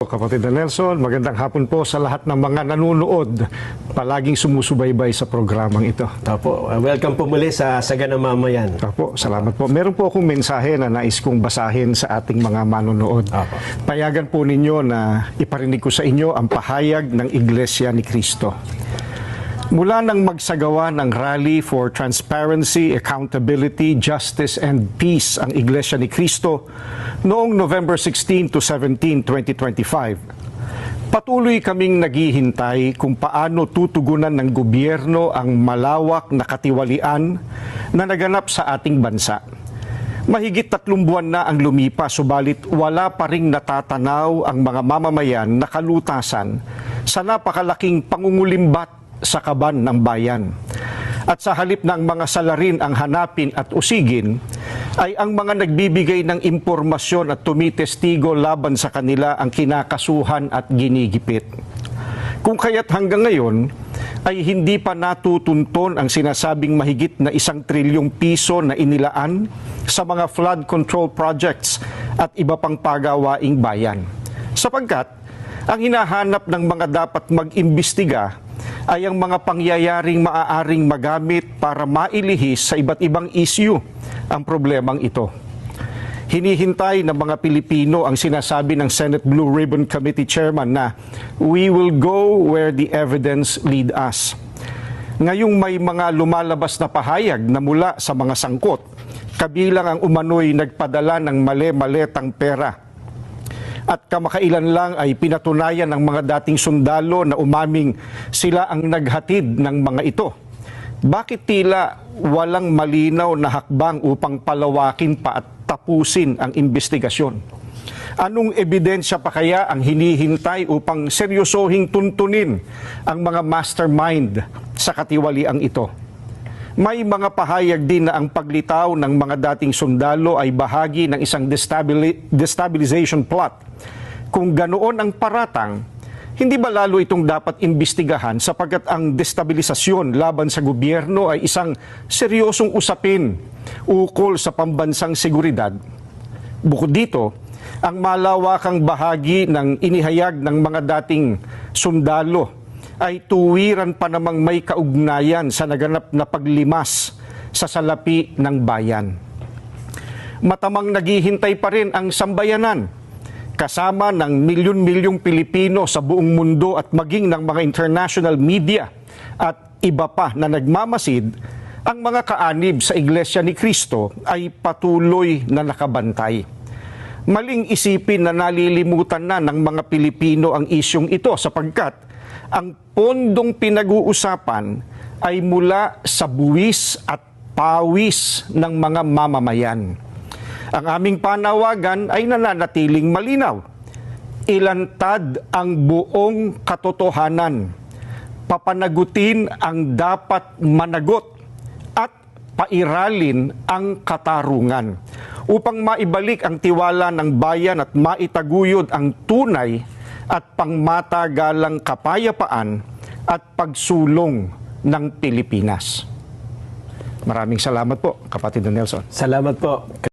Kapatid Nelson. Magandang hapon po sa lahat ng mga nanonood, palaging sumusubaybay sa programang ito. Opo, welcome po muli sa Sagana Mamayan. Opo, salamat po. Meron po akong mensahe na nais kong basahin sa ating mga manonood. Opo. Payagan po ninyo na iparinig ko sa inyo ang pahayag ng Iglesia ni Cristo. Mula nang magsagawa ng Rally for Transparency, Accountability, Justice, and Peace ang Iglesia ni Cristo noong November 16 to 17, 2025, patuloy kaming naghihintay kung paano tutugunan ng gobyerno ang malawak na katiwalian na naganap sa ating bansa. Mahigit 3 buwan na ang lumipas, subalit wala pa ring natatanaw ang mga mamamayan na kalutasan sa napakalaking pangungulimbat sa kaban ng bayan. At sa halip na ang mga salarin ang hanapin at usigin, ay ang mga nagbibigay ng impormasyon at tumitestigo laban sa kanila ang kinakasuhan at ginigipit. Kung kaya't hanggang ngayon ay hindi pa natutunton ang sinasabing mahigit na 1 trilyong piso na inilaan sa mga flood control projects at iba pang pagawaing bayan. Sapagkat ang hinahanap ng mga dapat mag-imbestiga ay ang mga pangyayaring maaaring magamit para mailihis sa iba't ibang issue ang problemang ito. Hinihintay ng mga Pilipino ang sinasabi ng Senate Blue Ribbon Committee Chairman na we will go where the evidence lead us. Ngayong may mga lumalabas na pahayag na mula sa mga sangkot, kabilang ang umano'y nagpadala ng mali-maletang pera. At kamakailan lang ay pinatunayan ng mga dating sundalo na umaming sila ang naghatid ng mga ito. Bakit tila walang malinaw na hakbang upang palawakin pa at tapusin ang investigasyon? Anong ebidensya pa kaya ang hinihintay upang seryosohing tuntunin ang mga mastermind sa katiwaliang ito? May mga pahayag din na ang paglitaw ng mga dating sundalo ay bahagi ng isang destabilization plot. Kung ganoon ang paratang, hindi ba lalo itong dapat imbestigahan sapagkat ang destabilisasyon laban sa gobyerno ay isang seryosong usapin ukol sa pambansang seguridad? Bukod dito, ang malawakang bahagi ng inihayag ng mga dating sundalo ay tuwiran pa namang may kaugnayan sa naganap na paglimas sa salapi ng bayan. Matamang naghihintay pa rin ang sambayanan, kasama ng milyon-milyong Pilipino sa buong mundo at maging ng mga international media at iba pa na nagmamasid, ang mga kaanib sa Iglesia ni Cristo ay patuloy na nakabantay. Maling isipin na nalilimutan na ng mga Pilipino ang isyong ito sapagkat ang pondong pinag-uusapan ay mula sa buwis at pawis ng mga mamamayan. Ang aming panawagan ay nananatiling malinaw. Ilantad ang buong katotohanan. Papanagutin ang dapat managot at pairalin ang katarungan upang maibalik ang tiwala ng bayan at maitaguyod ang tunay at pangmatagalang kapayapaan at pagsulong ng Pilipinas. Maraming salamat po, Kapatid Nelson. Salamat po.